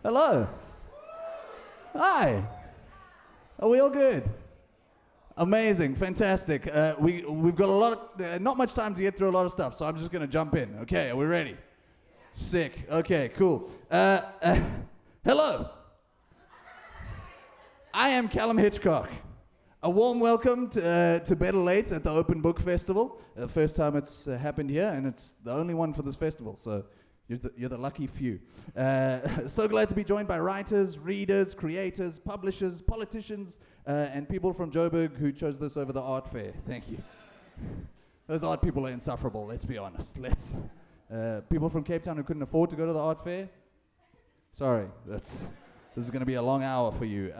Hello. Hi. Are we all good? Amazing, fantastic. We've got a lot of, not much time to get through a lot of stuff, so I'm just going to jump in. Okay, are we ready? Sick. Okay, cool. Hello. I am Callum Hitchcock. A warm welcome to Better Late at the Open Book Festival. The first time it's happened here, and it's the only one for this festival, so you're the lucky few. So glad to be joined by writers, readers, creators, publishers, politicians, and people from Joburg who chose this over the art fair. Thank you. Those art people are insufferable, let's be honest. People from Cape Town who couldn't afford to go to the art fair, sorry, this is going to be a long hour for you.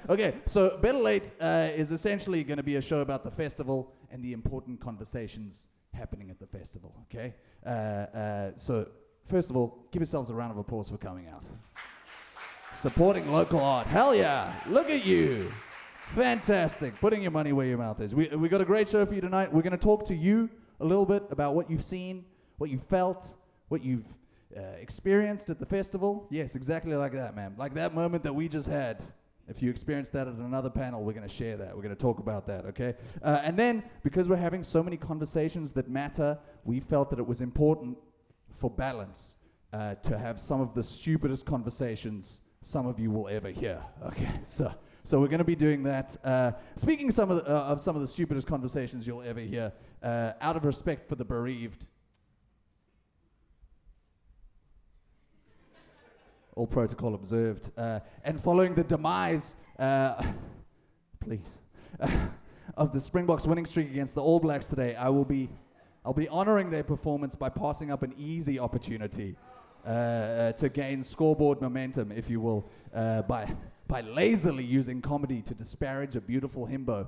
Okay, so Better Late is essentially going to be a show about the festival and the important conversations happening at the festival, okay? So, first of all, give yourselves a round of applause for coming out. Supporting local art. Hell yeah, look at you. Fantastic, putting your money where your mouth is. We got a great show for you tonight. We're going to talk to you a little bit about what you've seen, what you felt, what you've experienced at the festival. Yes, exactly like that, man. Like that moment that we just had. If you experienced that at another panel, we're going to share that. We're going to talk about that, okay? And then, because we're having so many conversations that matter, we felt that it was important for balance to have some of the stupidest conversations some of you will ever hear, okay? So we're going to be doing that. Speaking of some of the stupidest conversations you'll ever hear, out of respect for the bereaved, all protocol observed, and following the demise, please, of the Springboks winning streak against the All Blacks today, I'll be honoring their performance by passing up an easy opportunity to gain scoreboard momentum, if you will, by lazily using comedy to disparage a beautiful himbo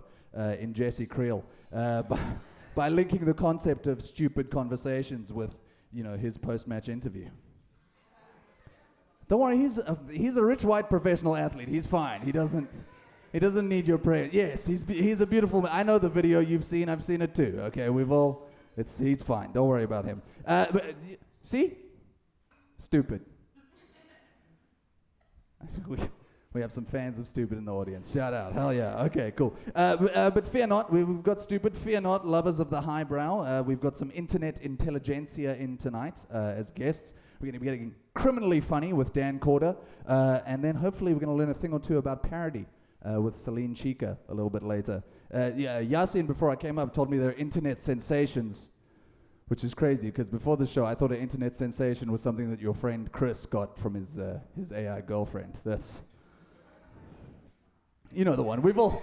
in Jesse Creel, by linking the concept of stupid conversations with, his post-match interview. Don't worry, he's a rich white professional athlete. He's fine. He doesn't need your prayer. Yes, he's a beautiful man. I know the video you've seen. I've seen it too. Okay, he's fine. Don't worry about him. See? Stupid. We have some fans of stupid in the audience. Shout out. Hell yeah. Okay, cool. But fear not. We've got stupid. Fear not. Lovers of the highbrow. We've got some internet intelligentsia in tonight as guests. We're going to be getting criminally funny with Dan Corder. And then hopefully we're going to learn a thing or two about parody with Céline Tshika a little bit later. Yaaseen, before I came up, told me they're internet sensations, which is crazy because before the show I thought an internet sensation was something that your friend Chris got from his AI girlfriend. That's... You know the one. We've all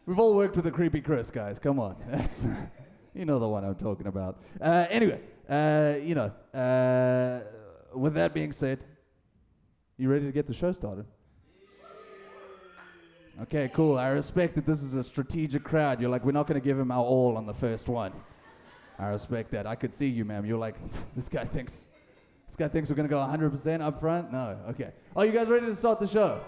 worked with a creepy Chris, guys. Come on. That's you know the one I'm talking about. Anyway, with that being said, you ready to get the show started? Okay, cool. I respect that this is a strategic crowd. You're like, we're not going to give him our all on the first one. I respect that. I could see you, ma'am. You're like, this guy thinks we're going to go 100% up front? No. Okay. Are you guys ready to start the show?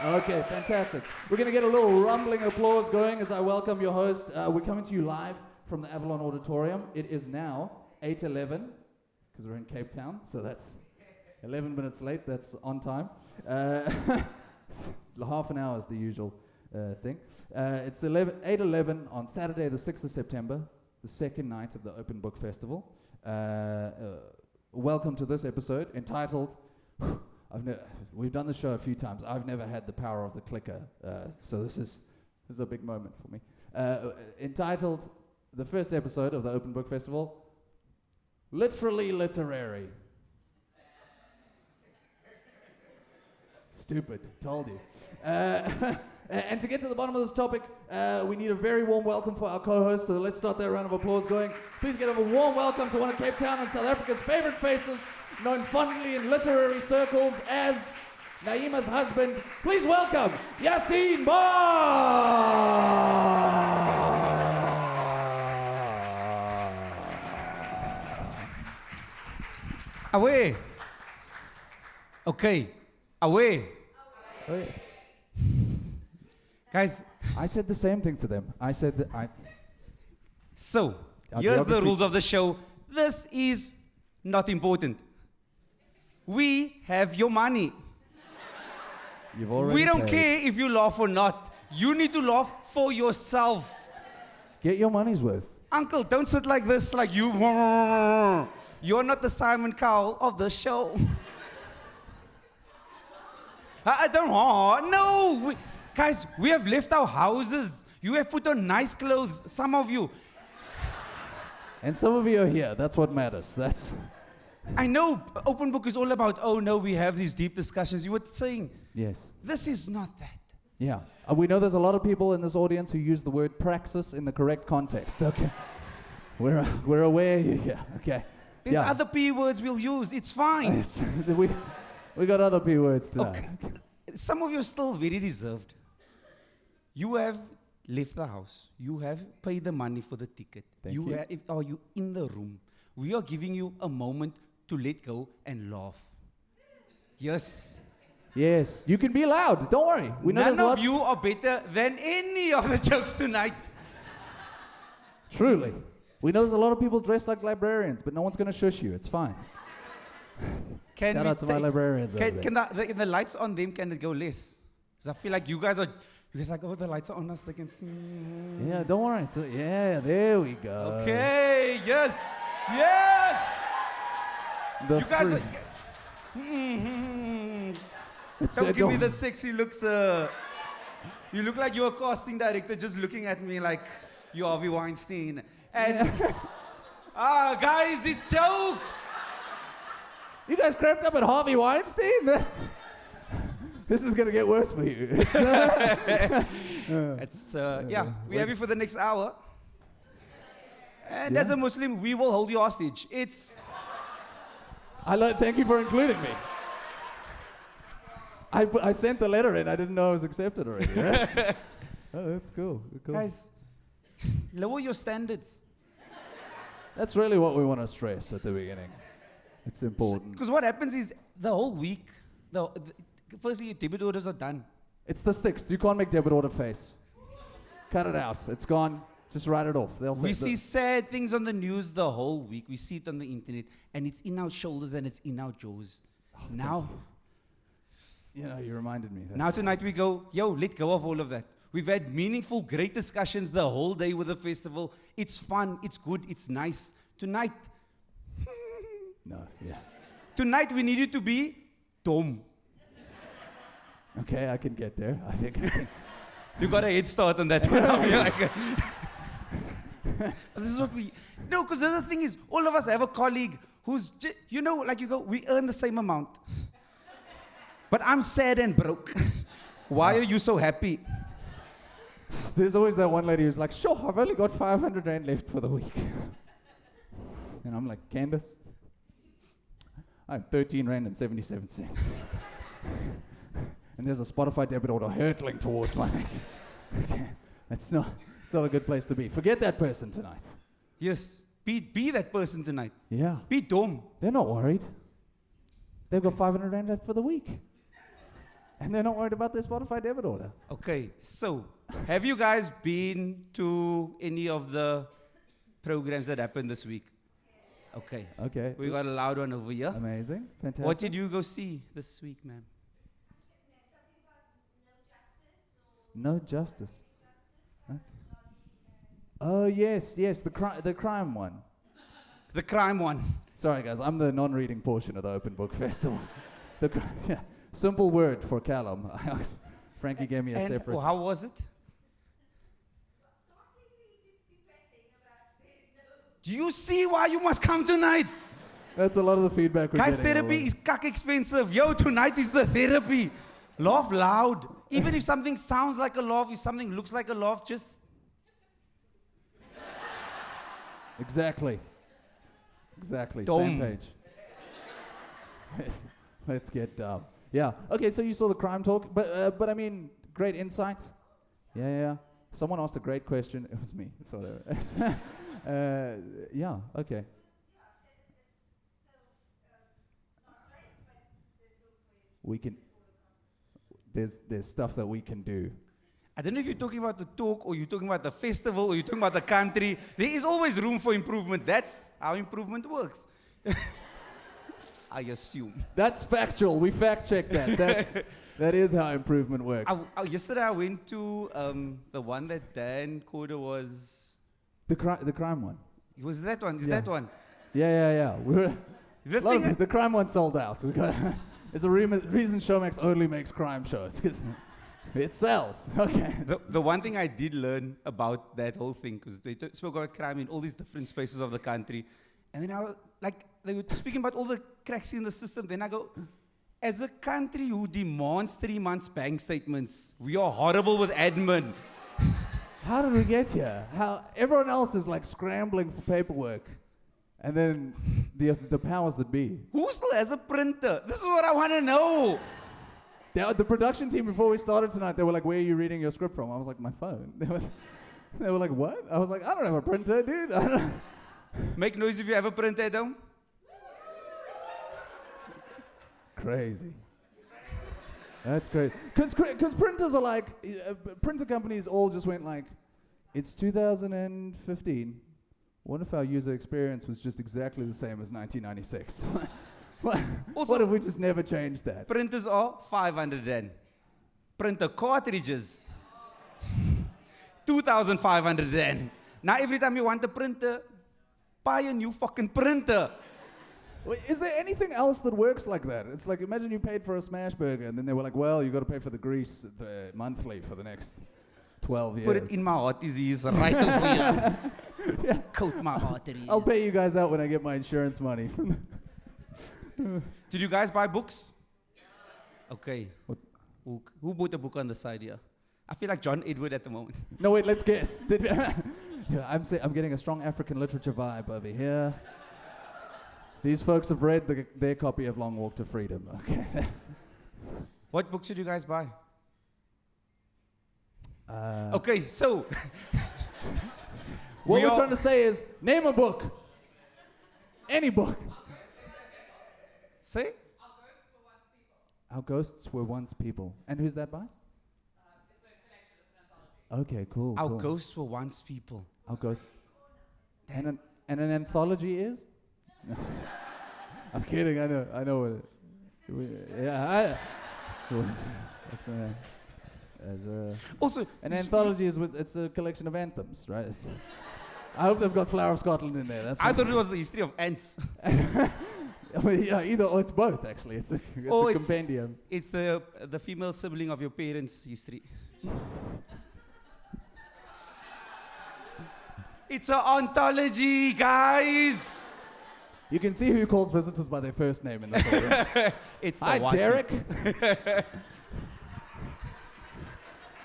Okay, fantastic. We're going to get a little rumbling applause going as I welcome your host. We're coming to you live from the Avalon Auditorium. It is now 8:11, because we're in Cape Town, so that's 11 minutes late. That's on time. Half an hour is the usual thing. It's 8:11 on Saturday, the 6th of September, the second night of the Open Book Festival. Welcome to this episode entitled... We've done the show a few times. I've never had the power of the clicker, so this is a big moment for me. Entitled, the first episode of the Open Book Festival, Literally Literary. Stupid, told you. And to get to the bottom of this topic, we need a very warm welcome for our co-host, so let's start that round of applause going. Please give a warm welcome to one of Cape Town and South Africa's favorite faces, known fondly in literary circles as Naima's husband. Please welcome Yaaseen Bar! Away. Okay. Away. Away. Guys, I said the same thing to them. I said that I... So, here's the rules of the show. This is not important. we have your money. You've already We don't paid. care if you laugh or not. You need to laugh for yourself. Get your money's worth. Uncle, don't sit like this, like you. You're not the Simon Cowell of the show. I don't. No. Guys, we have left our houses. You have put on nice clothes, some of you. And some of you are here. That's what matters. I know Open Book is all about, oh no, we have these deep discussions. You were saying, Yes. this is not that. Yeah. We know there's a lot of people in this audience who use the word praxis in the correct context. Okay. We're aware you're here. Okay. There's Yeah. other P words we'll use. It's fine. we got other P words tonight. Okay. Some of you are still very reserved. You have left the house. You have paid the money for the ticket. Thank you. Are you in the room? We are giving you a moment to let go and laugh. Yes. Yes. You can be loud. Don't worry. We know None there's of lots. you are better than any of the jokes tonight. Truly. We know there's a lot of people dressed like librarians, but no one's going to shush you. It's fine. Can Shout we out to my librarians over there. can the lights on them, can it go less? Because I feel like you guys are like, oh, the lights are on us, they can see. Yeah, don't worry. So, yeah, there we go. Okay, yes, yes. The You guys free- are. It's, Don't give me the sexy looks. You look like you're a casting director just looking at me like you're Harvey Weinstein. And, guys, it's jokes. You guys cramped up at Harvey Weinstein? This is going to get worse for you. We have you for the next hour. And as a Muslim, we will hold you hostage. Thank you for including me. I sent the letter in. I didn't know it was accepted already. Yes? Oh, that's cool. Guys, lower your standards. That's really what we want to stress at the beginning. It's important. Because what happens is the whole week, firstly, your debit orders are done. It's the 6th. You can't make debit order face. Cut it out. It's gone. Just write it off. We see sad things on the news the whole week. We see it on the internet, and it's in our shoulders and it's in our jaws. Now you reminded me. Now tonight we go, let go of all of that. We've had meaningful, great discussions the whole day with the festival. It's fun, it's good, it's nice. Tonight we need you to be dumb. Okay, I can get there. I think I can. You got a head start on that one. This is what because the other thing is, all of us have a colleague who's, we earn the same amount. But I'm sad and broke. Why are you so happy? There's always that one lady who's like, sure, I've only got 500 Rand left for the week. And I'm like, Candace, I have 13 Rand and 77 cents. And there's a Spotify debit order hurtling towards my neck. Okay. It's not a good place to be. Forget that person tonight. Yes, be that person tonight. Yeah. Be dumb. They're not worried. They've got 500 Rand left for the week. And they're not worried about their Spotify debit order. Okay, so have you guys been to any of the programs that happened this week? Okay. Okay. We got a loud one over here. Amazing. Fantastic. What did you go see this week, ma'am? No justice. Okay. Oh, yes, the crime one. The crime one. Sorry, guys, I'm the non-reading portion of the Open Book Festival. Simple word for Callum. Frankie gave me a separate. How was it? Do you see why you must come tonight? That's a lot of the feedback we're Guys, getting. therapy is cuck expensive. Tonight is the therapy. Laugh loud. Even if something sounds like a laugh, if something looks like a laugh, just... Exactly. Dumb. Same page. Let's get dumb. Yeah. Okay, so you saw the crime talk, but I mean, great insight. Yeah. Someone asked a great question. It was me. It's whatever. Yeah. Okay. We can. There's stuff that we can do. I don't know if you're talking about the talk or you're talking about the festival or you're talking about the country. There is always room for improvement. That's how improvement works. I assume. That's factual. We fact-checked that. That is how improvement works. Yesterday I went to the one that Dan Corder was... The crime one. It was that one. Is Yeah. that one? Yeah. The The crime one sold out. It's a reason Showmax only makes crime shows, because it sells. Okay. The one thing I did learn about that whole thing, because they spoke about crime in all these different spaces of the country, and then I was like, they were speaking about all the cracks in the system. Then I go, as a country who demands 3 months bank statements, we are horrible with admin. How did we get here? How everyone else is like scrambling for paperwork, and then the powers that be. Who still has a printer? This is what I want to know. The production team, before we started tonight, they were like, "Where are you reading your script from?" I was like, "My phone." They were like, "What?" I was like, "I don't have a printer, dude." I don't. Make noise if you have a printer at home. Crazy. That's great. Because printers are like, printer companies all just went like, it's 2015. What if our user experience was just exactly the same as 1996? What if we just never changed that? Printers are 500 rand. Printer cartridges, 2,500 rand. Now every time you want a printer, buy a new fucking printer. Wait, is there anything else that works like that? It's like, imagine you paid for a smash burger, and then they were like, well, you got to pay for the grease monthly for the next 12 years. Put it in my arteries right over here. Yeah. Coat my arteries. I'll pay you guys out when I get my insurance money. Did you guys buy books? Okay. Who bought a book on the side here? I feel like John Edward at the moment. No, wait, let's guess. I'm getting a strong African literature vibe over here. These folks have read their copy of Long Walk to Freedom. Okay. What books did you guys buy? Okay, so... what we're trying to say is, name a book. Any book. Say? Our Ghosts Were Once People. And who's that by? It's a collection, it's an anthology. Okay, cool. Our cool. Ghosts Were Once People. Our Ghosts. And an anthology is? I'm kidding. I know what it. Yeah. Also, An anthology is it's a collection of anthems, right? I hope they've got Flower of Scotland in there. I thought it was the history of ants. Yeah, either or it's both actually. It's a compendium. It's the female sibling of your parents' history. It's an ontology, guys. You can see who calls visitors by their first name in this whole room. It's the Hi, white Derek. people.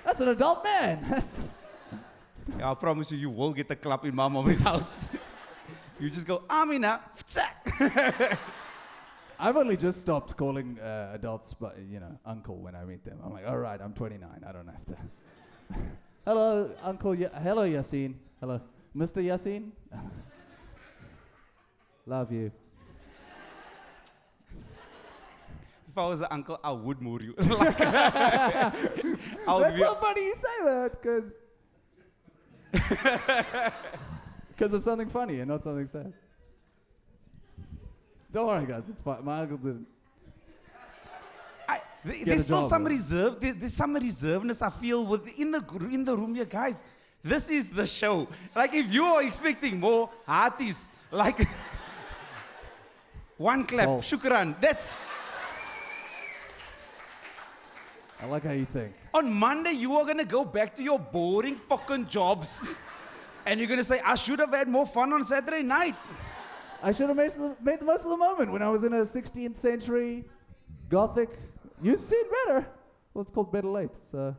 That's an adult man. Yeah, I promise you will get a clap in my mommy's house. You just go, Amina. I've only just stopped calling adults, uncle when I meet them. I'm like, all right, I'm 29. I don't have to. Hello, Uncle. Hello, Yaaseen. Hello, Mr. Yaaseen. Love you. If I was an uncle, I would moor you. That's so funny you say that, because of something funny and not something sad. Don't worry, guys. It's fine. My uncle didn't. There's still some reserve. There's some reservedness I feel in the room here, guys. This is the show. Like, if you are expecting more hearties, like one clap, False. shukran. That's. I like how you think. On Monday, you are gonna go back to your boring fucking jobs, and you're gonna say, "I should have had more fun on Saturday night." I should have made the most of the moment when I was in a 16th century Gothic. You've seen better. Well, it's called Better Late. So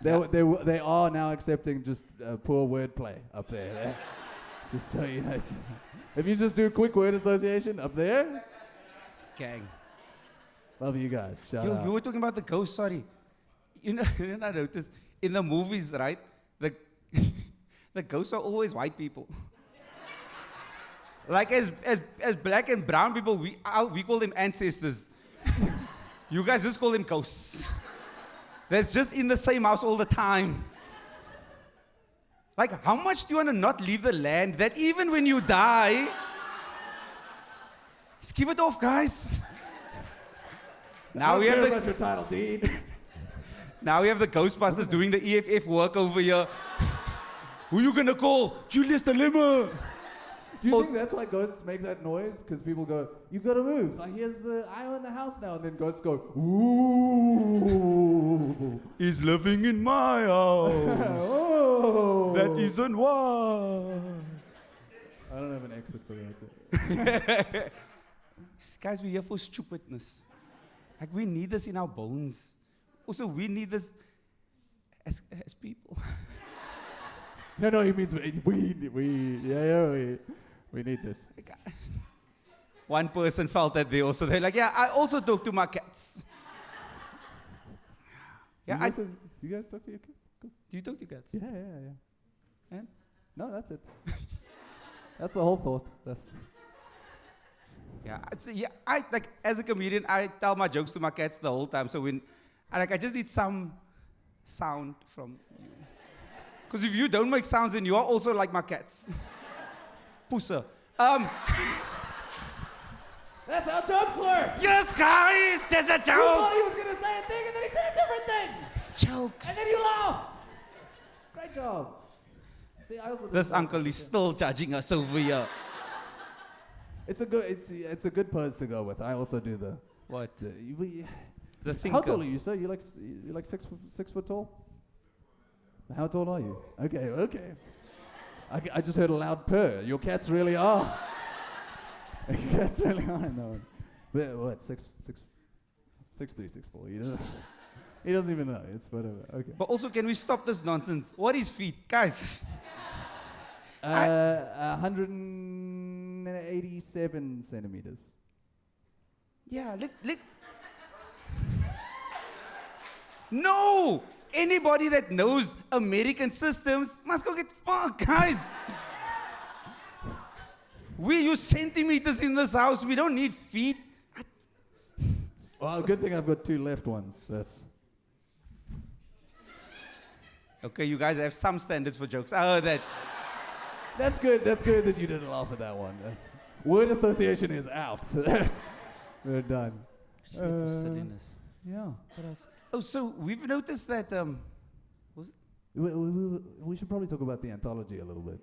they are now accepting just poor wordplay up there. Just so you know, if you just do quick word association up there. Gang. Love you guys. Shout out. You were talking about the ghost. Sorry. You know, I noticed in the movies, right? The ghosts are always white people. Like as black and brown people, we call them ancestors. You guys just call them ghosts. That's just in the same house all the time. Like, how much do you want to not leave the land that even when you die, just give it off, guys. Now we have your title deed. Now we have the Ghostbusters doing the EFF work over here. Who you gonna call? Julius the Limo. Do you think that's why ghosts make that noise? Because people go, "You gotta move. I own the house now," and then ghosts go, "Ooh, He's living in my house. oh." That isn't why. I don't have an exit for that. Guys, we're here for stupidness. Like, we need this in our bones. Also, we need this as people. No, he means we need this. One person felt that they also, they're like, yeah, I also talk to my cats. Yeah, you guys talk to your kids? Cool. Do you talk to cats? Yeah. And? No, that's it. That's the whole thought. I like, as a comedian, I tell my jokes to my cats the whole time. So I just need some sound from you. Because if you don't make sounds, then you are also like my cats. Pusser. That's how jokes work. Yes, guys, there's a You thought joke. he was gonna say a thing, and then he said a different thing, It's jokes. and then you laughed. Great job. See, I also. This uncle is still judging us over here. It's a good pose to go with. I also do the. What? The thinker. How tall are you, sir? You like 6 foot tall? How tall are you? Okay. I just heard a loud purr. Your cats really are. Your cats really are. No. What? 6'3", 6'4". He doesn't even know. It's whatever. Okay. But also, can we stop this nonsense? What is feet? Guys. 187 centimeters. Yeah, let No! Anybody that knows American systems must go get fucked, guys. We use centimeters in this house. We don't need feet. Well, good thing I've got 2 left ones. Okay, you guys have some standards for jokes. I heard that. That's good. That's good that you didn't laugh at that one. Word association is out. We're done. For silliness. Yeah. What else? Oh, so we've noticed that. We should probably talk about the anthology a little bit.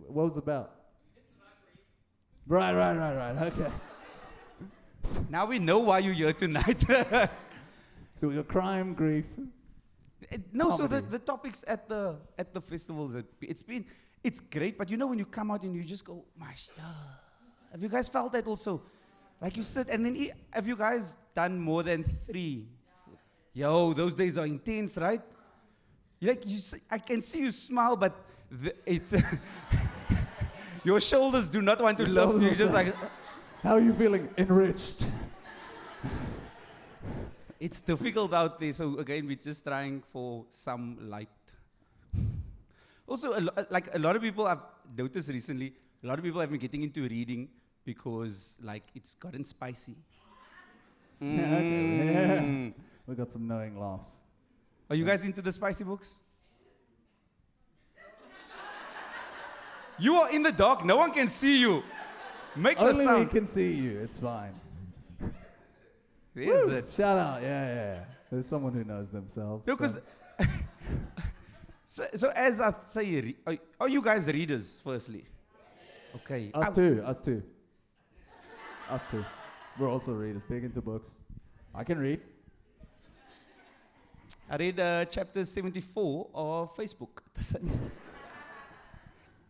What was it about? It's about grief. Right. Okay. Now we know why you're here tonight. So we got crime, grief. No, so Comedy. the topics at the festivals, it's great, but you know when you come out and you just go, "Mash, yeah." Have you guys felt that also? Like you sit and then have you guys done more than 3? Yo, those days are intense, right? I can see you smile, but it's your shoulders do not want to lift. You're just like, how are you feeling? Enriched. it's difficult out there. So again, we're just trying for some light. Also, a lot of people I've noticed recently, a lot of people have been getting into reading because it's gotten spicy. Yeah, okay. Yeah. We got some knowing laughs. Are you guys into the spicy books? You are in the dark. No one can see you. Make the Only we sound. can see you. It's fine. There's it. Shout out. Yeah. There's someone who knows themselves. No, because so as I say, are you guys readers? Firstly, okay. Us too. We're also readers. Big into books. I can read. I read chapter 74 of Facebook.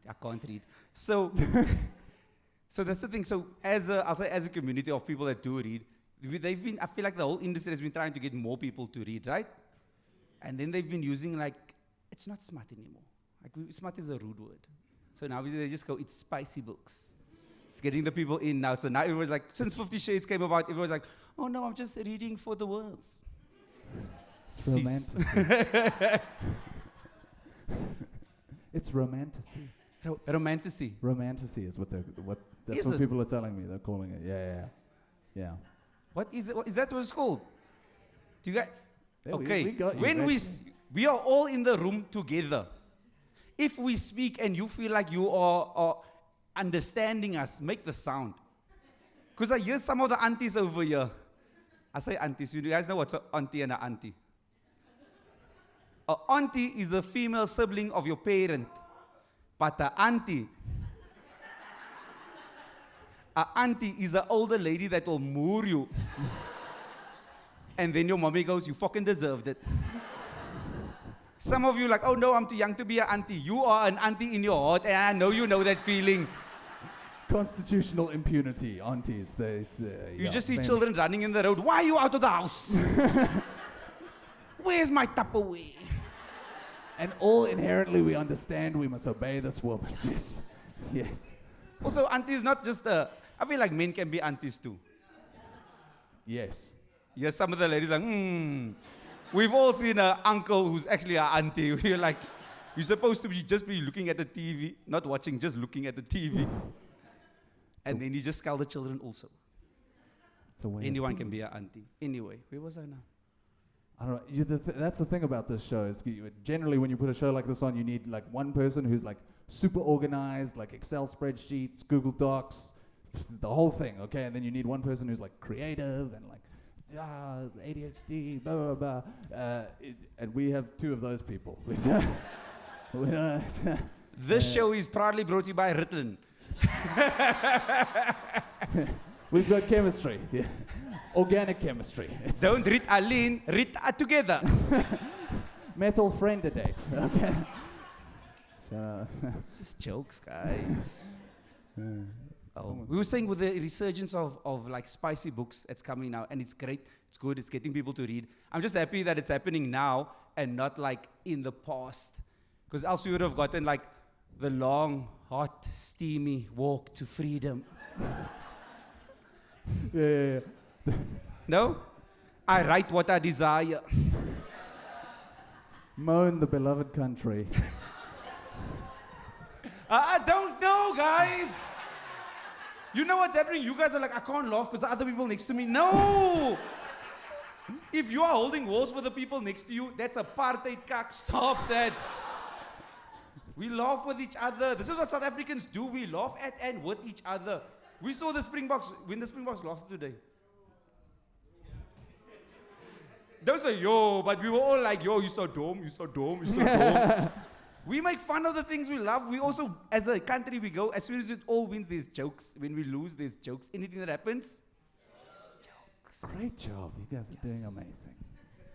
I can't read. So that's the thing. So I'll say as a community of people that do read, I feel like the whole industry has been trying to get more people to read, right? And then they've been using it's not smart anymore. Smart is a rude word. So now they just go, it's spicy books. It's getting the people in now. So now everyone's like, since 50 Shades came about, everyone's like, oh no, I'm just reading for the words. Romanticy. It's romanticy. Romanticy. Romanticy is that's Is what it? people are telling me. They're calling it. Yeah. What is it? Is that what it's called? Do you guys? Yeah, okay. we got you, when we actually. We are all in the room together. If we speak and you feel like you are understanding us, make the sound. Because I hear some of the aunties over here. I say aunties. You guys know what's an auntie and an auntie? An auntie is the female sibling of your parent. But an auntie is an older lady that will moor you. And then your mommy goes, you fucking deserved it. Some of you like, oh no, I'm too young to be an auntie. You are an auntie in your heart, and I know you know that feeling. Constitutional impunity, aunties. You just see children running in the road. Why are you out of the house? Where's my Tupperware? And all inherently we understand we must obey this woman. Yes. Yes. Also, auntie is not just I feel like men can be aunties too. Yes. Yes, some of the ladies are like, We've all seen an uncle who's actually an auntie. We're like, you're supposed to just be looking at the TV, not watching, just looking at the TV. And then you just scold the children also. Anyone can be an auntie. Anyway, where was I now? I don't know. That's the thing about this show is generally when you put a show like this on, you need like one person who's like super organized, like Excel spreadsheets, Google Docs, the whole thing, okay? And then you need one person who's like creative and like ADHD, blah, blah, blah. And we have two of those people. This show is proudly brought to you by Ritalin. We've got chemistry. Yeah. Organic chemistry. Don't read Aline, read together. Methylphenidate. Okay. It's just jokes, guys. We were saying with the resurgence of like spicy books that's coming now, and it's great, it's good, it's getting people to read. I'm just happy that it's happening now and not like in the past. Because else we would have gotten like the long, hot, steamy walk to freedom. Yeah. No? I write what I desire. Moan the beloved country. I don't know, guys. You know what's happening? You guys are like, I can't laugh because the other people next to me. No! If you are holding walls for the people next to you, that's apartheid, kak. Stop that. We laugh with each other. This is what South Africans do. We laugh at and with each other. We saw the Springboks win the Springboks lost today. Don't say, yo, but we were all like, yo, you so dumb, you so dumb, you so dumb. We make fun of the things we love. We also, as a country, we go, as soon as it all wins, there's jokes. When we lose, there's jokes. Anything that happens, jokes. Great job. You guys are doing amazing.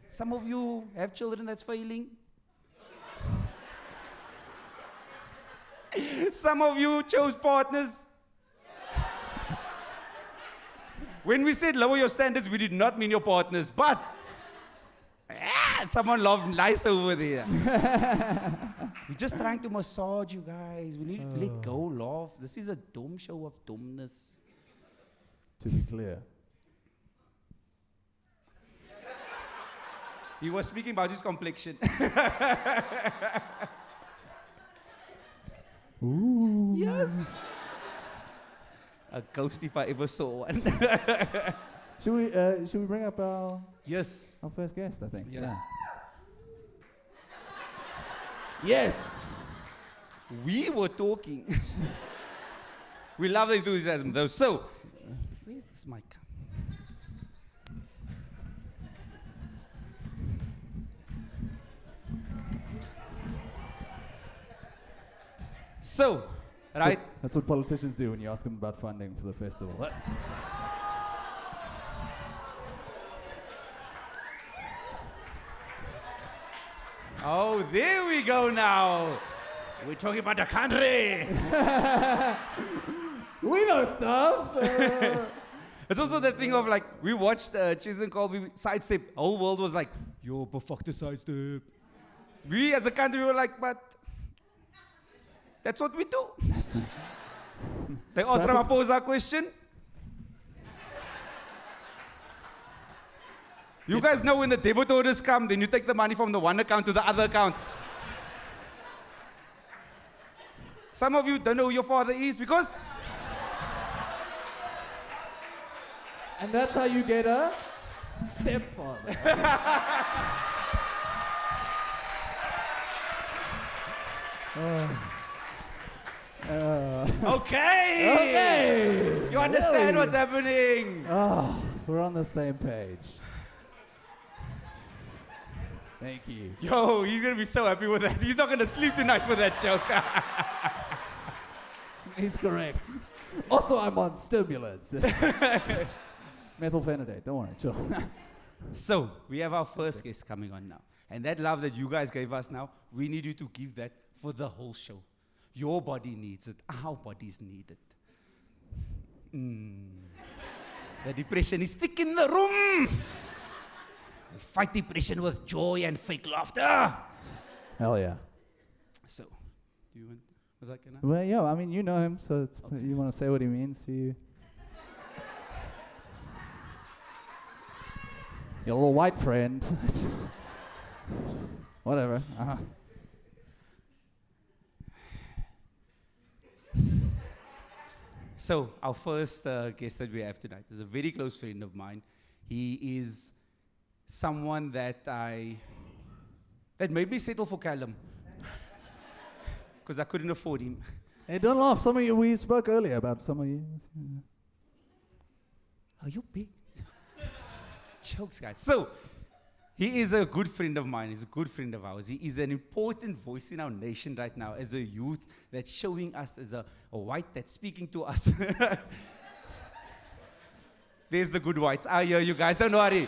Some of you have children that's failing. Some of you chose partners. When we said lower your standards, we did not mean your partners, but someone laughed nice over there. We're just trying to massage you guys. We need to let go, laugh. This is a dumb show of dumbness. To be clear. He was speaking about his complexion. Ooh. Yes. A ghost if I ever saw one. Should we bring up our first guest, I think? Yes. Yeah. Yes. We were talking. We love the enthusiasm though. So, where's this mic? So, right? That's what politicians do when you ask them about funding for the festival. Oh, there we go now. We're talking about the country. We know stuff. It's also that thing of like, we watched Chézanne Colby sidestep. Whole world was like, yo, but fuck the sidestep. We as a country were like, but that's what we do. They asked Ramaphosa a question. You guys know when the debit orders come, then you take the money from the one account to the other account. Some of you don't know who your father is because... And that's how you get a stepfather. Okay! You understand what's happening? Oh, we're on the same page. Thank you. Yo, he's gonna be so happy with that. He's not gonna sleep tonight for that joke. He's correct. Also, I'm on stimulants. Methylphenidate, don't worry, chill. So, we have our first guest coming on now. And that love that you guys gave us now, we need you to give that for the whole show. Your body needs it. Our bodies need it. The depression is thick in the room. We fight depression with joy and fake laughter. Hell yeah. So, do you want... Was that gonna... Well, yeah, I mean, you know him, so it's, you want to say what he means to you? Your little white friend. Whatever. So, our first guest that we have tonight is a very close friend of mine. He is someone that made me settle for Callum. Because I couldn't afford him. Hey, don't laugh. Some of you, we spoke earlier about some of you. Are you big? Jokes, guys. So, he is a good friend of mine. He's a good friend of ours. He is an important voice in our nation right now as a youth that's showing us as a white that's speaking to us. There's the good whites. I hear you guys. Don't worry.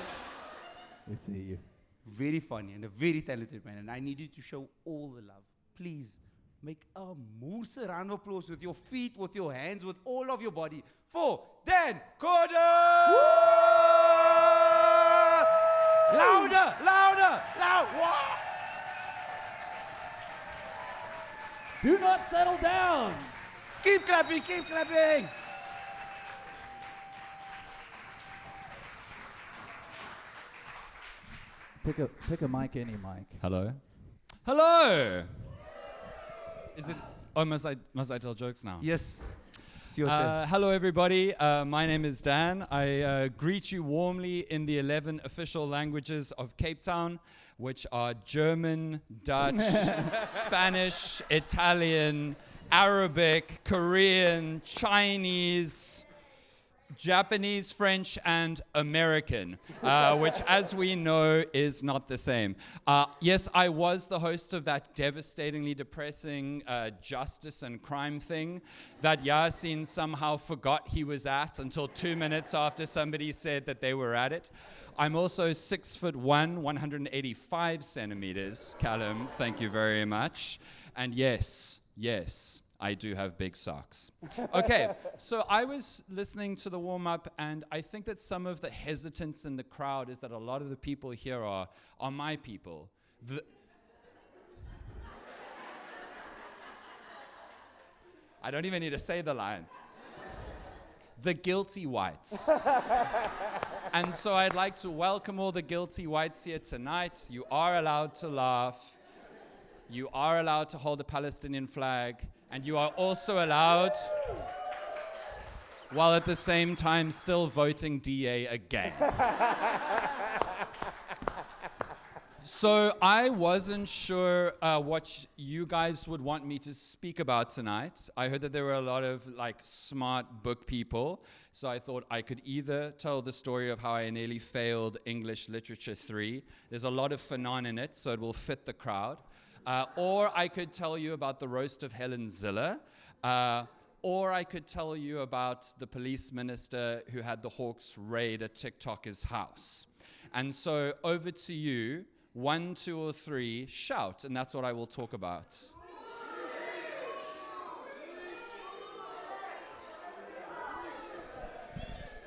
We see you. Very funny and a very talented man. And I need you to show all the love. Please make a moose round of applause with your feet, with your hands, with all of your body for Dan Corder! Louder, louder, loud. Whoa. Do not settle down. Keep clapping, keep clapping. Pick a mic, any mic. Hello. Hello. Is it? Oh, must I tell jokes now? Yes. It's your turn. Hello, everybody. My name is Dan. I greet you warmly in the 11 official languages of Cape Town, which are German, Dutch, Spanish, Italian, Arabic, Korean, Chinese, Japanese, French, and American, which, as we know, is not the same. Yes, I was the host of that devastatingly depressing justice and crime thing that Yaaseen somehow forgot he was at until 2 minutes after somebody said that they were at it. I'm also 6'1", 185 centimeters, Callum, thank you very much. And yes, I do have big socks. Okay, so I was listening to the warm-up, and I think that some of the hesitance in the crowd is that a lot of the people here are my people. I don't even need to say the line. The guilty whites. And so I'd like to welcome all the guilty whites here tonight. You are allowed to laugh. You are allowed to hold a Palestinian flag. And you are also allowed, while at the same time still voting DA again. So I wasn't sure what you guys would want me to speak about tonight. I heard that there were a lot of smart book people. So I thought I could either tell the story of how I nearly failed English Literature 3. There's a lot of Fanon in it, so it will fit the crowd. Or I could tell you about the roast of Helen Ziller. Or I could tell you about the police minister who had the Hawks raid a TikToker's house. And so over to you, 1, 2, or 3, shout, and that's what I will talk about.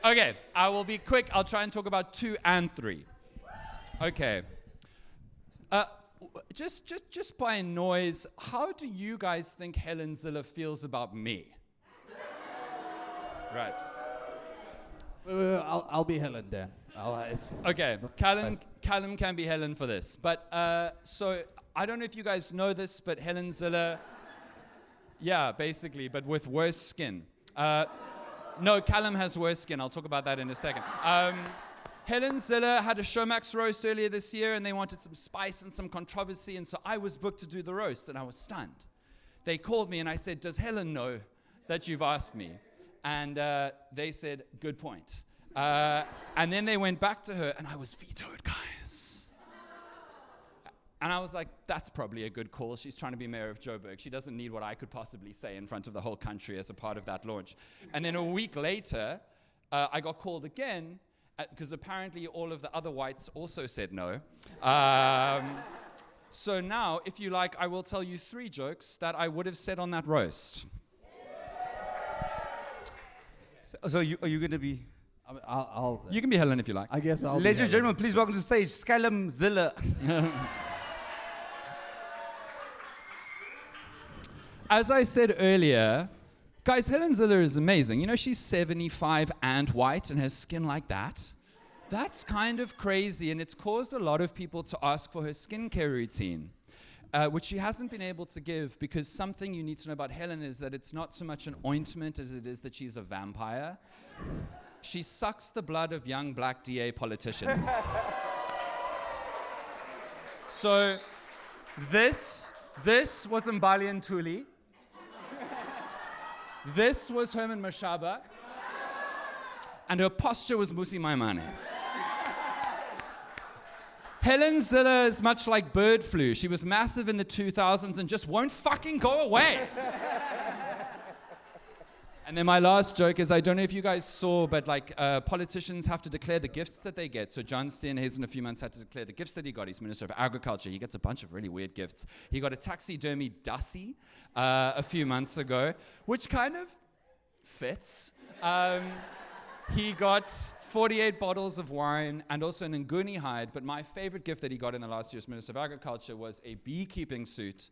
Okay, I will be quick. I'll try and talk about 2 and 3. Okay. Just by noise, how do you guys think Helen Ziller feels about me? Right. I'll be Helen, Dan. Okay, Callum can be Helen for this. But so I don't know if you guys know this, but Helen Ziller, yeah, basically, but with worse skin. No, Callum has worse skin. I'll talk about that in a second. Helen Ziller had a Showmax roast earlier this year, and they wanted some spice and some controversy, and so I was booked to do the roast, and I was stunned. they called me and I said, does Helen know that you've asked me? And they said, good point. And then they went back to her and I was vetoed, guys. And I was like, that's probably a good call. She's trying to be mayor of Joburg. She doesn't need what I could possibly say in front of the whole country as a part of that launch. And then a week later, I got called again because apparently all of the other whites also said no. So now, if you like, I will tell you 3 jokes that I would have said on that roast. So are you going to be... I'll You can be Helen if you like. I guess I'll. Ladies and gentlemen, please welcome to the stage, Callum Zilla. As I said earlier, guys, Helen Ziller is amazing. You know, she's 75 and white and has skin like that. That's kind of crazy, and it's caused a lot of people to ask for her skincare routine, which she hasn't been able to give, because something you need to know about Helen is that it's not so much an ointment as it is that she's a vampire. She sucks the blood of young black DA politicians. So this was Mbali and Tuli. This was Herman Mashaba. And her posture was Musi Maimane. Helen Ziller is much like bird flu. She was massive in the 2000s and just won't fucking go away. And then my last joke is, I don't know if you guys saw, but like politicians have to declare the gifts that they get. So John Steenhuisen a few months had to declare the gifts that he got. He's Minister of Agriculture. He gets a bunch of really weird gifts. He got a taxidermy Dussie a few months ago, which kind of fits. He got 48 bottles of wine and also an Nguni hide. But my favorite gift that he got in the last year as Minister of Agriculture was a beekeeping suit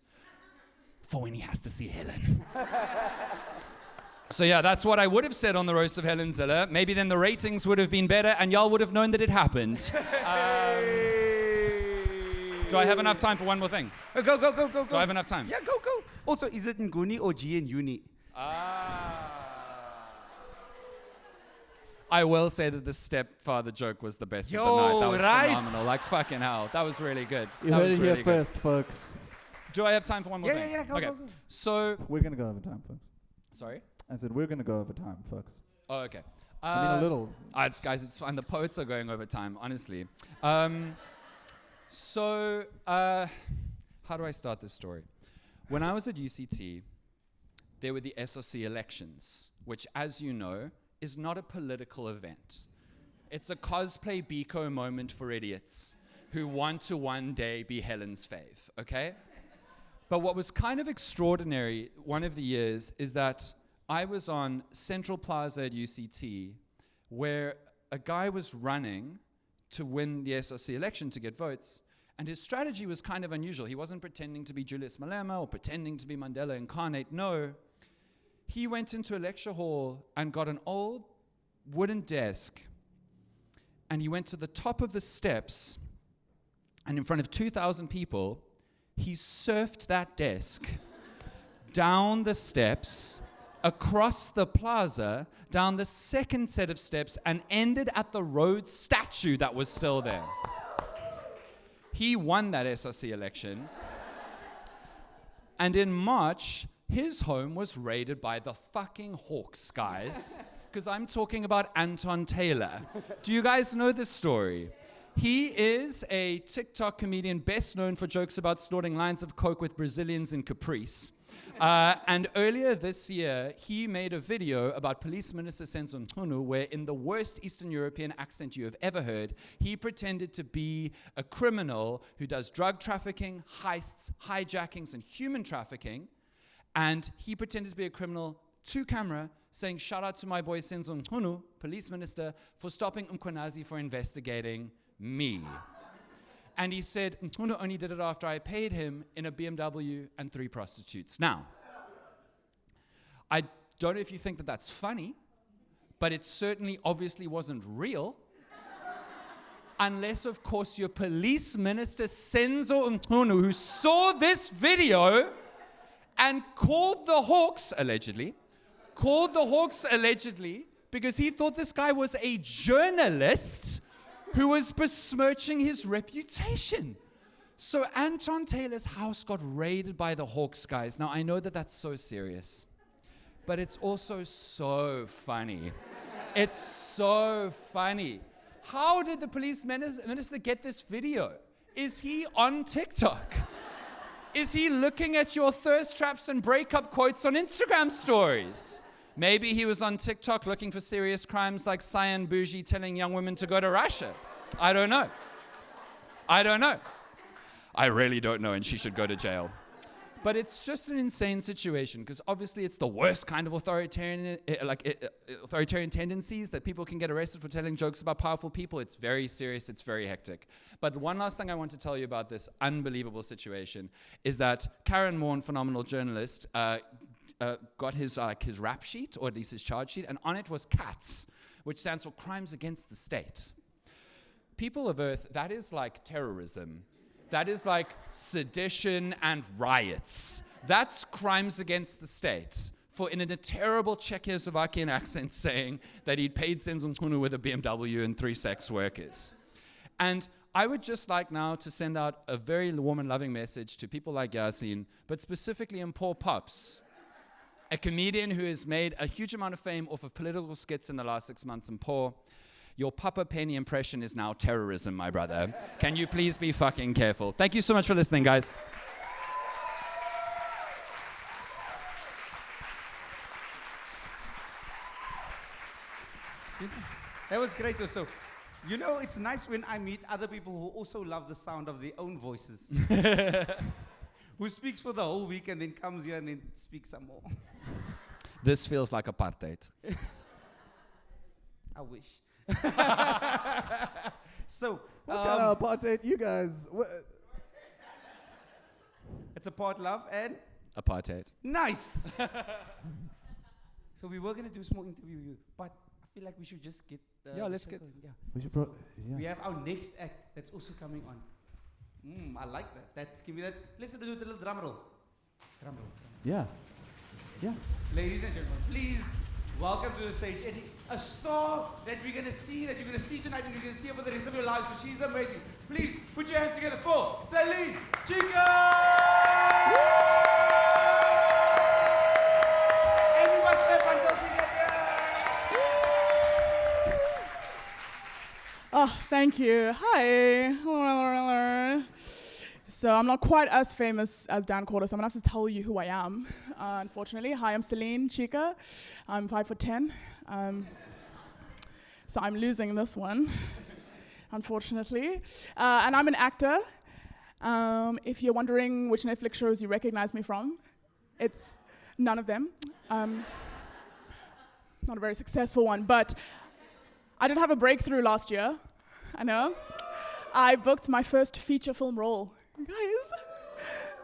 for when he has to see Helen. So yeah, that's what I would have said on the roast of Helen Ziller. Maybe then the ratings would have been better and y'all would have known that it happened. Do I have enough time for one more thing? Go. Do I have enough time? Yeah, go. Also, is it Nguni or G and Uni? I will say that the stepfather joke was the best of the Yo, night. That was right? phenomenal. Like fucking hell. That was really good. You that heard was it really here good. first, folks. Do I have time for one more thing? Yeah, go. So, We're gonna go over time, folks. sorry? I said we're gonna go over time, folks. Oh, okay. I mean a little. Guys, it's fine. The poets are going over time, honestly. So, how do I start this story? When I was at UCT, there were the SOC elections, which, as you know, is not a political event. It's a cosplay Biko moment for idiots who want to one day be Helen's fave, okay? But what was kind of extraordinary one of the years is that I was on Central Plaza at UCT, where a guy was running to win the SRC election to get votes, and his strategy was kind of unusual. He wasn't pretending to be Julius Malema or pretending to be Mandela incarnate. No, he went into a lecture hall and got an old wooden desk, and he went to the top of the steps, and in front of 2,000 people, he surfed that desk down the steps, across the plaza, down the second set of steps, and ended at the Rhodes statue that was still there. He won that SRC election. And in March, his home was raided by the fucking Hawks, guys. Because I'm talking about Anton Taylor. Do you guys know this story? He is a TikTok comedian best known for jokes about snorting lines of coke with Brazilians in Caprice. And earlier this year, he made a video about Police Minister Senzo Mchunu, where in the worst Eastern European accent you have ever heard, he pretended to be a criminal who does drug trafficking, heists, hijackings, and human trafficking. And he pretended to be a criminal to camera, saying, shout out to my boy Senzo Mchunu, Police Minister, for stopping Mkhwanazi for investigating me. And he said, Mchunu only did it after I paid him in a BMW and 3 prostitutes. Now, I don't know if you think that that's funny, but it certainly obviously wasn't real. Unless, of course, your Police Minister Senzo Mchunu, who saw this video and called the Hawks, allegedly, because he thought this guy was a journalist who was besmirching his reputation. So Anton Taylor's house got raided by the Hawks, guys. Now, I know that that's so serious, but it's also so funny. It's so funny. How did the police minister get this video? Is he on TikTok? Is he looking at your thirst traps and breakup quotes on Instagram stories? Maybe he was on TikTok looking for serious crimes like Cyan Bougie telling young women to go to Russia. I don't know. I really don't know, and she should go to jail. But it's just an insane situation, because obviously it's the worst kind of authoritarian tendencies that people can get arrested for telling jokes about powerful people. It's very serious, it's very hectic. But one last thing I want to tell you about this unbelievable situation is that Karen Morn, phenomenal journalist, got his rap sheet, or at least his charge sheet, and on it was CATS, which stands for Crimes Against the State. People of Earth, that is like terrorism. That is like sedition and riots. That's crimes against the state. For in a terrible Czechoslovakian accent saying that he'd paid Senzon with a BMW and 3 sex workers. And I would just like now to send out a very warm and loving message to people like Yaaseen, but specifically in Paul Pops, a comedian who has made a huge amount of fame off of political skits in the last 6 months in Paul. Your Papa Penny impression is now terrorism, my brother. Can you please be fucking careful? Thank you so much for listening, guys. That was great also. You know, it's nice when I meet other people who also love the sound of their own voices. Who speaks for the whole week and then comes here and then speaks some more. This feels like apartheid. I wish. So, What kind of apartheid, you guys? it's a part love and Apartheid. nice. So we were gonna do a small interview with you, but I feel like we should just get. Let's get. going. Yeah. We should We have our next act that's also coming on. I like that. Give me that. Listen to the little drum roll. Drum roll. Yeah. Ladies and gentlemen, please welcome to the stage a star that you're gonna see tonight, and you're gonna see her for the rest of your lives. But she's amazing. Please put your hands together for Céline, Tshika. Everyone clap until she gets here. Oh, thank you. Hi. Hello. So I'm not quite as famous as Dan Corder, so I'm going to have to tell you who I am, unfortunately. Hi, I'm Céline, Tshika. I'm 5'10". So I'm losing this one, unfortunately. And I'm an actor. If you're wondering which Netflix shows you recognize me from, it's none of them. Not a very successful one, but I did have a breakthrough last year. I know. I booked my first feature film role. Guys.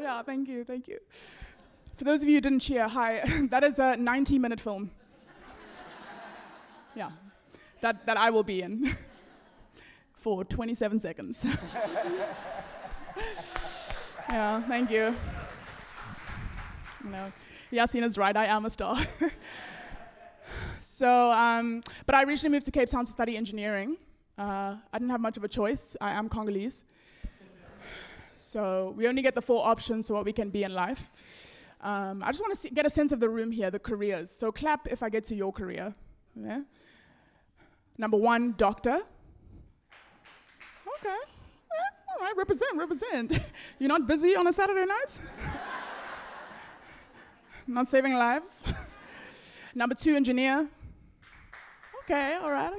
Yeah, thank you. For those of you who didn't cheer, hi. That is a 90-minute film. Yeah. That I will be in for 27 seconds. Yeah, thank you. Yaaseen is right, I am a star. So, but I recently moved to Cape Town to study engineering. I didn't have much of a choice. I am Congolese. So we only get the 4 options for what we can be in life. I just want to get a sense of the room here, the careers. So clap if I get to your career. Yeah. Number 1, doctor. Okay. Yeah, all right, represent. You're not busy on a Saturday night? Not saving lives? Number 2, engineer. Okay, all right.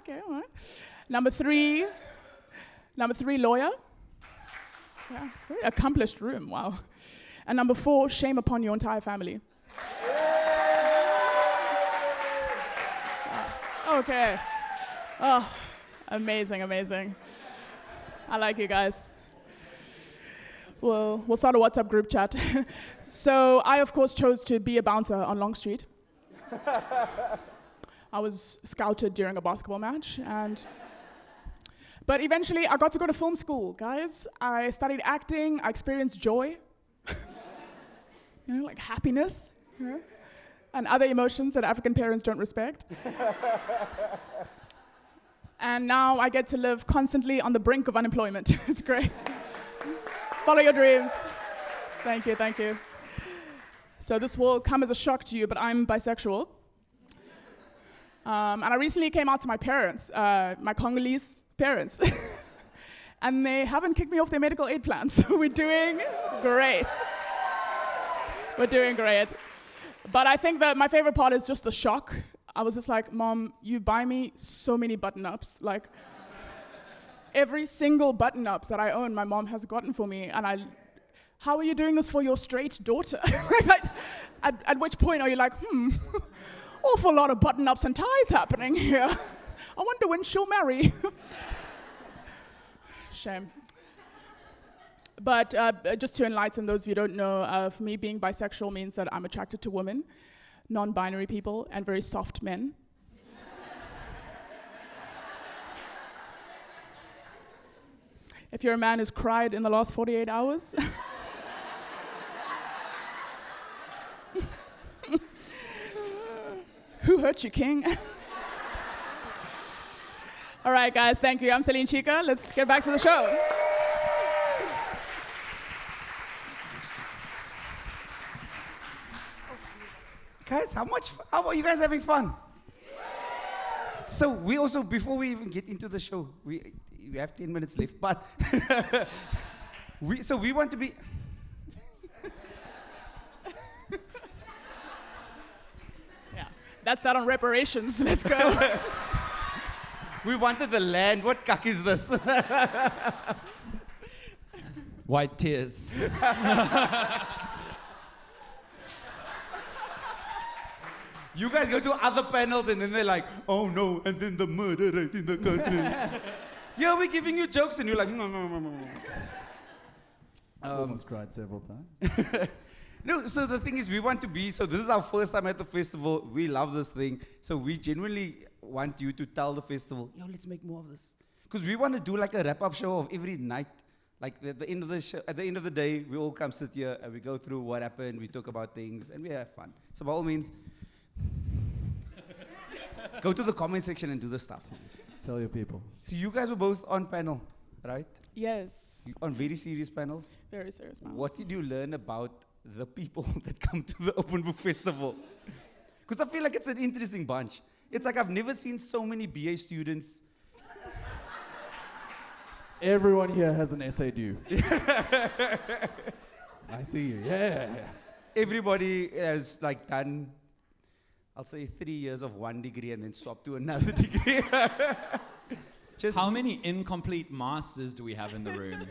Number 3, lawyer. Yeah, very accomplished room, wow. And number 4, shame upon your entire family. Okay. Oh, amazing. I like you guys. We'll start a WhatsApp group chat. So I, of course, chose to be a bouncer on Long Street. I was scouted during a basketball match, but eventually I got to go to film school, guys. I studied acting, I experienced joy, like happiness, and other emotions that African parents don't respect. And now I get to live constantly on the brink of unemployment. It's great. 5 Follow your dreams. Thank you, thank you. So this will come as a shock to you, but I'm bisexual. And I recently came out to my parents, my Congolese parents. And they haven't kicked me off their medical aid plan, so we're doing great. We're doing great. But I think that my favorite part is just the shock. I was just like, Mom, you buy me so many button-ups. Like, every single button-up that I own, my mom has gotten for me. And how are you doing this for your straight daughter? At which point are you like, awful lot of button-ups and ties happening here. I wonder when she'll marry. Shame. But just to enlighten those of you who don't know, for me, being bisexual means that I'm attracted to women, non-binary people, and very soft men. If you're a man who's cried in the last 48 hours, who hurt you, king? All right, guys, thank you. I'm Céline Tshika. Let's get back to the show. Guys, how are you guys having fun? So we also, before we even get into the show, we have 10 minutes left, but we want to be... Yeah, that's that on reparations. Let's go. We wanted the land. What cuck is this? White tears. You guys go to other panels and then they're like, oh no, and then the murder rate in the country. Yeah, we're giving you jokes and you're like, no. I almost cried several times. No, so the thing is, so this is our first time at the festival. We love this thing. So we genuinely want you to tell the festival, let's make more of this. Because we want to do like a wrap-up show of every night. Like at the end of the show, at the end of the day, we all come sit here and we go through what happened, we talk about things, and we have fun. So by all means, go to the comment section and do the stuff. Tell your people. So you guys were both on panel, right? Yes. On very serious panels. Very serious, man. What did you learn about the people that come to the Open Book Festival? Because I feel like it's an interesting bunch. It's like I've never seen so many BA students. Everyone here has an essay due. I see you. Yeah. Everybody has like done, I'll say 3 years of one degree and then swap to another degree. Just How many incomplete masters do we have in the room?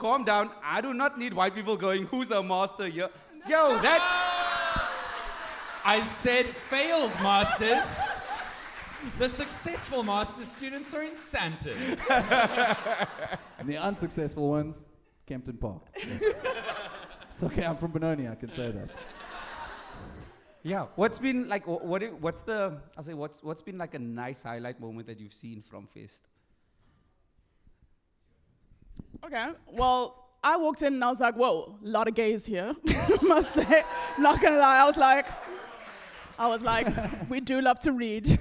calm down. I do not need white people going, who's a master here? Yo, that... I said failed masters. The successful master students are in Sandton. And the unsuccessful ones, Kempton Park. It's okay, I'm from Benoni, I can say that. Yeah, what's been like, what's been like a nice highlight moment that you've seen from Fest? Okay, well, I walked in and I was like, whoa, a lot of gays here, I must say. Not gonna lie, I was like, we do love to read.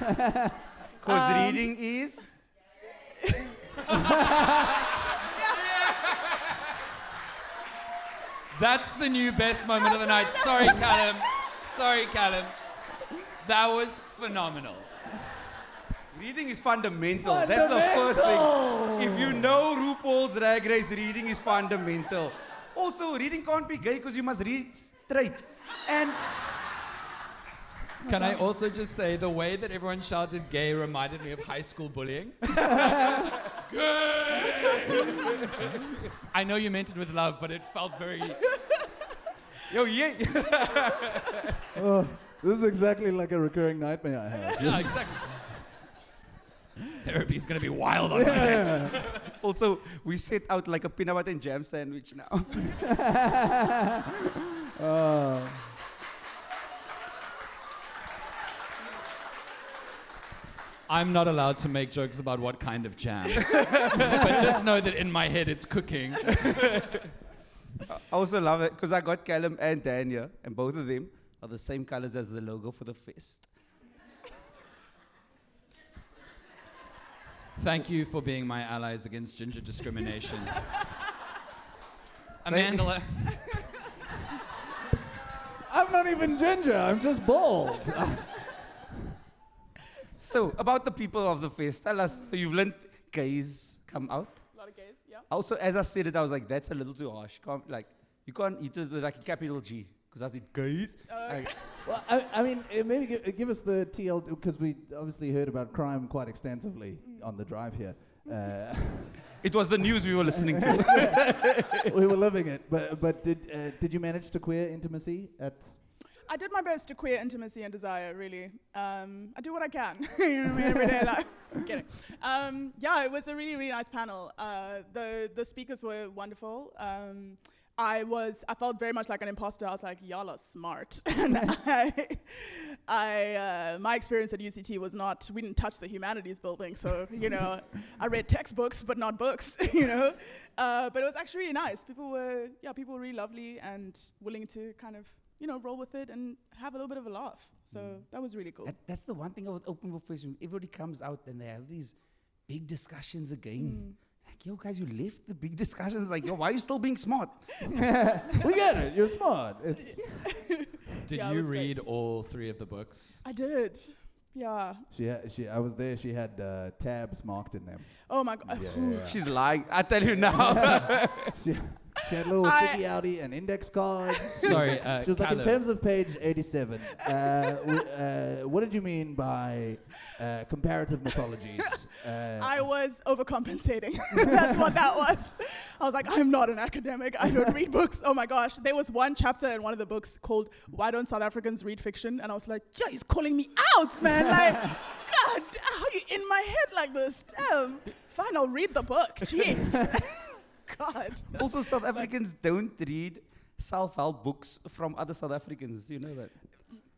Because reading is? That's the new best moment of the night. Sorry, Callum. That was phenomenal. Reading is fundamental. That's the first thing. If you know RuPaul's Drag Race, reading is fundamental. Also, reading can't be gay because you must read straight. And can I also just say the way that everyone shouted gay reminded me of high school bullying? Gay! I know you meant it with love, but it felt very... Yo, yeah. Oh, this is exactly like a recurring nightmare I have. Yeah, exactly. Therapy is going to be wild on my head. Also, we set out like a peanut butter and jam sandwich now. I'm not allowed to make jokes about what kind of jam. But just know that in my head it's cooking. I also love it because I got Callum and Dan here, and both of them are the same colors as the logo for the fest. Thank you for being my allies against ginger discrimination. Amanda, I'm not even ginger. I'm just bald. So, about the people of the fest, tell us, so you've learned gays come out. A lot of gays, yeah. Also, as I said it, I was like, that's a little too harsh. You can't eat it with like a capital G. Because I said gays. Well, I mean, maybe give us the TL, because we obviously heard about crime quite extensively on the drive here. It was the news we were listening to. We were living it. But did you manage to queer intimacy at... I did my best to queer intimacy and desire, really. I do what I can, you know what I mean, every day. Like, I'm kidding. Yeah, it was a really, really nice panel. The speakers were wonderful. I felt very much like an imposter. I was like, y'all are smart. And my experience at UCT was not, we didn't touch the humanities building. So, I read textbooks, but not books, But it was actually really nice. People were really lovely and willing to kind of, roll with it and have a little bit of a laugh. So that was really cool. That's the one thing about OpenBookFestival. Everybody comes out and they have these big discussions again. Like, yo, guys, you left the big discussions. Like, yo, why are you still being smart? We get it. You're smart. did you read all 3 of the books? I did. Yeah. I was there. She had tabs marked in them. Oh my God. Yeah. She's lying. I tell you now. She had a little sticky outie and index cards. Sorry, she was like, in Callum. terms of page 87, what did you mean by comparative mythologies? I was overcompensating. That's what that was. I was like, I'm not an academic. I don't read books. Oh my gosh. There was one chapter in one of the books called Why Don't South Africans Read Fiction? And I was like, yeah, he's calling me out, man. Like, God, how are you in my head like this? Damn. Fine, I'll read the book. Jeez. God. Also, South Africans don't read self-help books from other South Africans. You know that?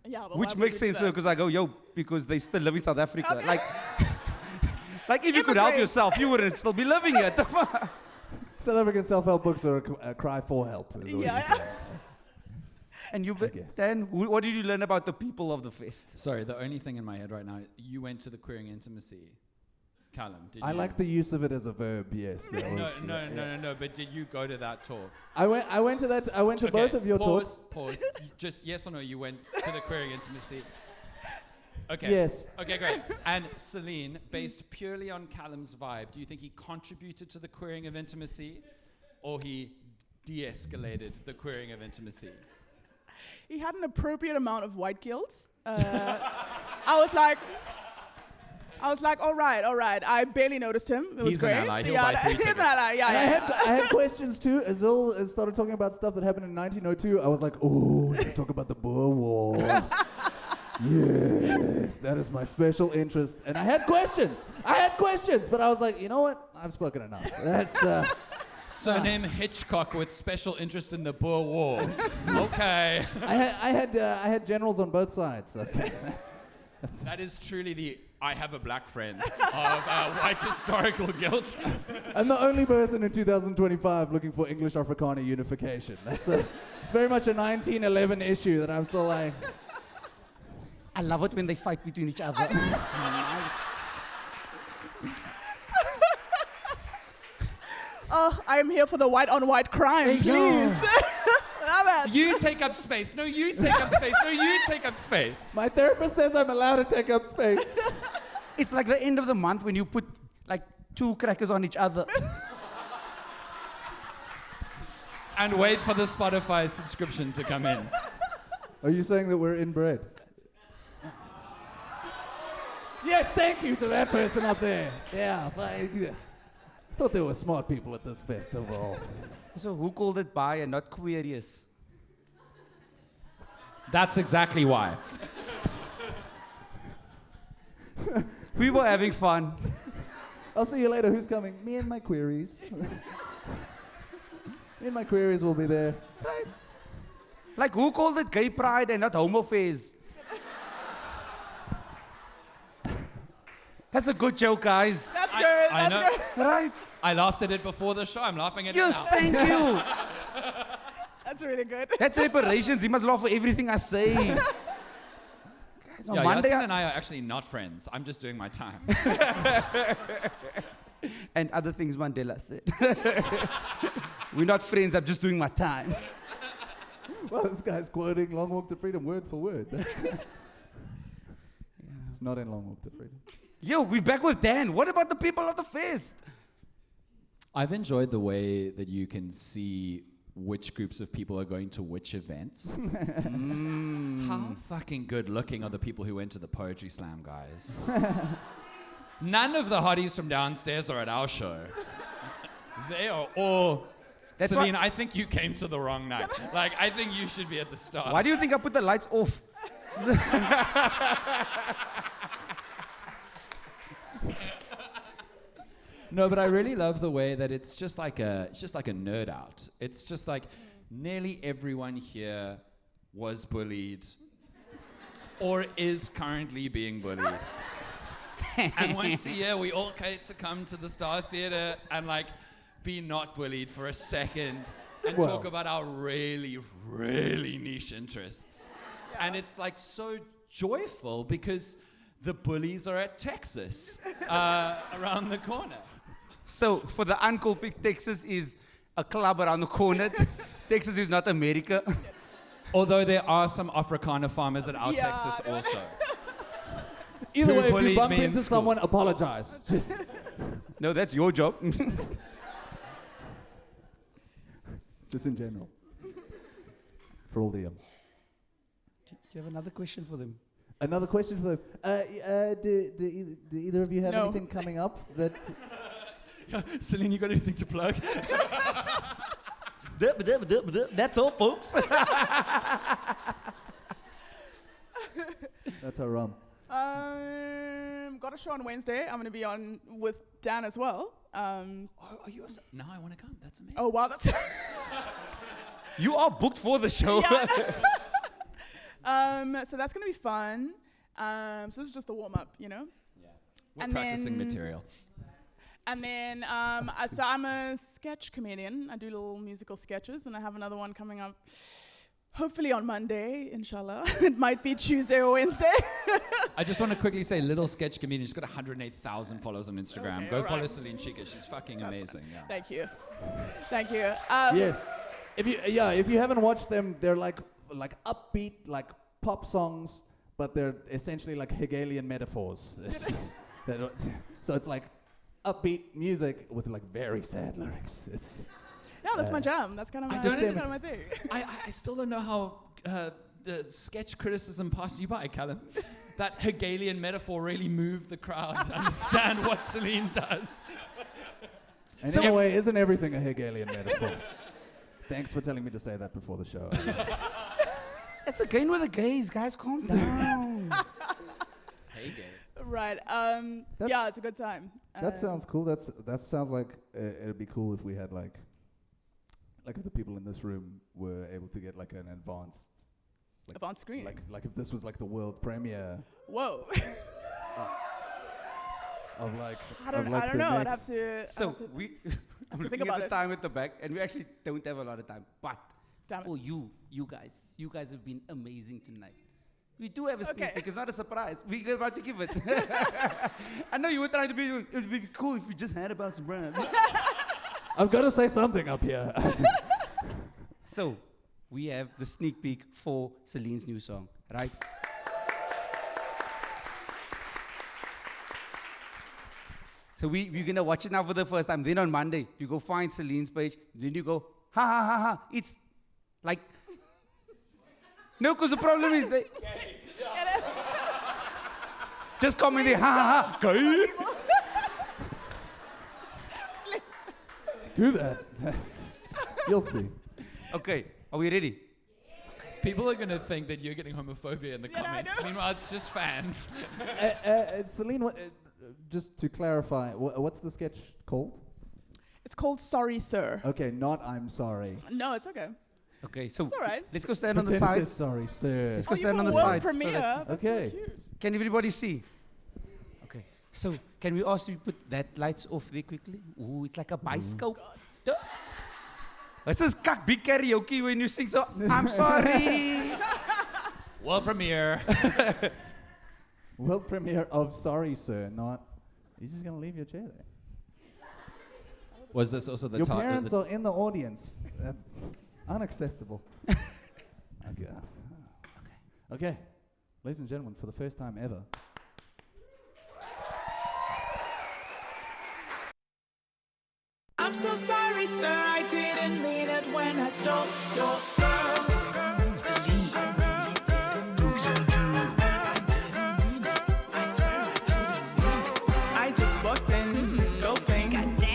Yeah, but Which makes sense because I go, because they still live in South Africa. Okay. Like if you could help yourself, you wouldn't still be living it. South African self-help books are a cry for help. Is what Yeah. you say. And I guess. then, what did you learn about the people of the fest? Sorry, the only thing in my head right now, you went to the queering intimacy. Callum, did you? I like the use of it as a verb. Yes. No. But did you go to that talk? I went to that. I went to both of your talks. Pause. Just yes or no, you went to the queering intimacy. Okay. Yes. Okay, great. And Céline, based purely on Callum's vibe, do you think he contributed to the queering of intimacy, or he de-escalated the queering of intimacy? He had an appropriate amount of white guilt. I was like, all right. I barely noticed him. It was He's great. an ally. He'll buy 3 he's tickets. an ally. Yeah. I had questions too. Azil started talking about stuff that happened in 1902. I was like, oh, talk about the Boer War. Yes, that is my special interest. And I had questions, but I was like, you know what? I've spoken enough. That's Surname Hitchcock with special interest in the Boer War. Okay. I had generals on both sides. Okay. That is truly the I have a black friend of white historical guilt. I'm the only person in 2025 looking for English Afrikaner unification. It's very much a 1911 issue that I'm still like. I love it when they fight between each other. It's nice. Oh, I'm here for the white-on-white crime, please. Love it. You take up space. No, you take up space. No, you take up space. My therapist says I'm allowed to take up space. It's like the end of the month when you put like 2 crackers on each other. And wait for the Spotify subscription to come in. Are you saying that we're inbred? Yes, thank you to that person up there. Yeah, I thought there were smart people at this festival. So who called it bi and not queerious? That's exactly why. We were having fun. I'll see you later. Who's coming? Me and my queries. Me and my queries will be there. Right? Like who called it gay pride and not homo phase? That's a good joke, guys. That's good. I know. That's good. Right? I laughed at it before the show. I'm laughing at Yes, it now. thank you. That's really good. That's reparations. He must laugh for everything I say. On Yeah, Monday, Yaaseen and I are actually not friends. I'm just doing my time. and other things Mandela said. We're not friends, I'm just doing my time. Well, this guy's quoting Long Walk to Freedom word for word. It's not in Long Walk to Freedom. Yo, we're back with Dan. What about the people of the fest? I've enjoyed the way that you can see which groups of people are going to which events. How fucking good looking are the people who went to the Poetry Slam, guys? None of the hotties from downstairs are at our show. They are all... That's Céline, I think you came to the wrong night. Like, I think you should be at the start. Why do you think I put the lights off? No, but I really love the way that it's just like a nerd out. It's just like nearly everyone here was bullied or is currently being bullied. And once a year, we all get to come to the Star Theatre and like be not bullied for a second and talk about our really, really niche interests. Yeah. And it's like so joyful because the bullies are at Texas around the corner. So, for the uncool pick, Texas is a club around the corner. Texas is not America. Although there are some Afrikaner farmers at our Texas also. Either Who way, if you bullied bump me in into school. someone, apologize. Just No, that's your job. Just in general. For all the Do you have another question for them? Another question for them. Do either of you have anything coming up that... Céline, you got anything to plug? That's all, folks. That's our rum. Got a show on Wednesday. I'm going to be on with Dan as well. Are you also? Now I want to come. That's amazing. Oh, wow, that's... You are booked for the show. Yeah. So that's going to be fun. So this is just the warm-up, you know? Yeah. We're And practicing then- material. And then, so I'm a sketch comedian. I do little musical sketches, and I have another one coming up, hopefully on Monday, inshallah. It might be Tuesday or Wednesday. I just want to quickly say, little sketch comedian. She's got 108,000 followers on Instagram. Okay, Go alright. follow Céline Tshika. She's fucking amazing. Yeah. Thank you. Thank you. Yes. If you haven't watched them, they're like upbeat, like pop songs, but they're essentially like Hegelian metaphors. So it's like upbeat music with like very sad lyrics. It's No, that's my jam. That's kind of my thing. I still don't know how the sketch criticism passed you by, Callum. That Hegelian metaphor really moved the crowd to understand what Céline does. And in a way, isn't everything a Hegelian metaphor? Thanks for telling me to say that before the show. It's a game with the gays, guys. Calm down. Hey, gay. Right. Yeah, it's a good time. That sounds cool. That sounds like it'd be cool if we had like if the people in this room were able to get like an advanced screen. like if this was like the world premiere Whoa. of like I don't the know. I'd next- have to. So I'm think looking about at it. the time at the back, and we actually don't have a lot of time. But Damn it. for you guys have been amazing tonight. We do have a sneak Okay. peek. It's not a surprise. We're about to give it. I know you were trying to be. It would be cool if we just had about some brands. I've got to say something up here. So we have the sneak peek for Celine's new song, right? So we're gonna watch it now for the first time. Then on Monday, you go find Celine's page. Then you go, ha ha ha ha. It's like, no, because the problem is they just comment there, ha ha ha. Gay. Do that. You'll see. Okay, are we ready? People are going to think that you're getting homophobia in the Yeah, I comments. know. Meanwhile, it's just fans. Céline, just to clarify, what's the sketch called? It's called Sorry, Sir. Okay, not I'm sorry. No, it's okay. Okay, so It's all right. let's go stand on the Pretend it's sides. sorry, sir. Let's go You stand put on the world sides. so premiere. that- That's Okay. so cute. Can everybody see? Okay. So, can we ask you to put that lights off there quickly? Ooh, it's like a bicycle. Duh. This is big karaoke when you sing so. I'm sorry. World premiere. World premiere of Sorry Sir, not... You're just going to leave your chair there. Was this also the Your title? parents are in the audience. Unacceptable. Okay. Okay. Ladies and gentlemen, for the first time ever... I'm so sorry, sir, I didn't mean it when I stole your girl. Céline, I really didn't mean it. I swear I didn't mean it. I just walked in, scoping.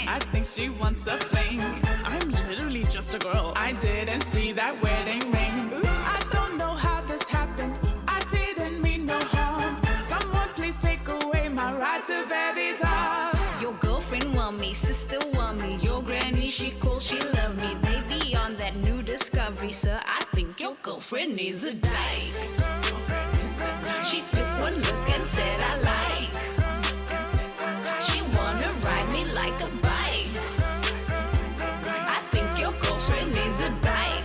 I think she wants a fling. I'm literally just a girl. I didn't see that wedding ring. Oops. I don't know how this happened. I didn't mean no harm. Someone please take away my right to bear these arms. Your girlfriend want me, sister want me. Your granny, she cool, she love me. They be on that new discovery, sir. I think your girlfriend needs a date. She took one look and said I like. She wanna ride me like a bike. I think your girlfriend needs a date.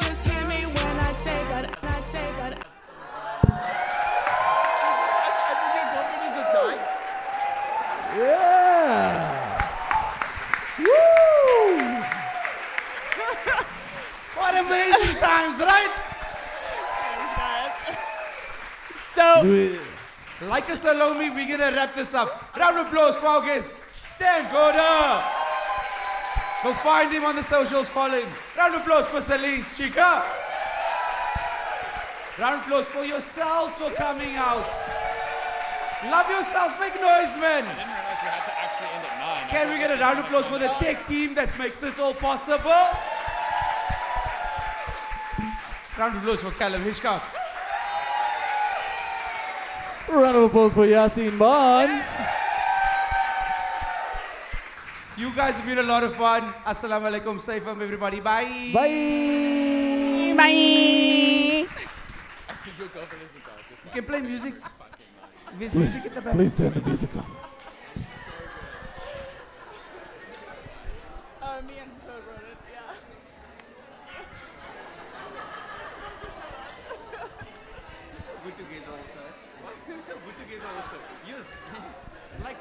Just hear me when I say that. I say that. Yeah! Woo! What amazing times, right? So, Like a Salome, we're gonna wrap this up. Round of applause for our guest, Dan Goda. Go find him on the socials, follow him. Round of applause for Céline, Tshika. Round of applause for yourselves for coming out. Love yourself, make noise, man. I didn't realize we had to actually end at 9. Can we get a round of applause for the tech team that makes this all possible? Round of applause for Callum, Hitchcock. Round of applause for Yaaseen Bonds. You guys have been a lot of fun. Assalamu alaikum, safe from everybody. Bye. Bye! bye. You can play music. There's music at the back. Please turn the music on. Me and her wrote it, yeah. Good together also. So good together also. Yes. Like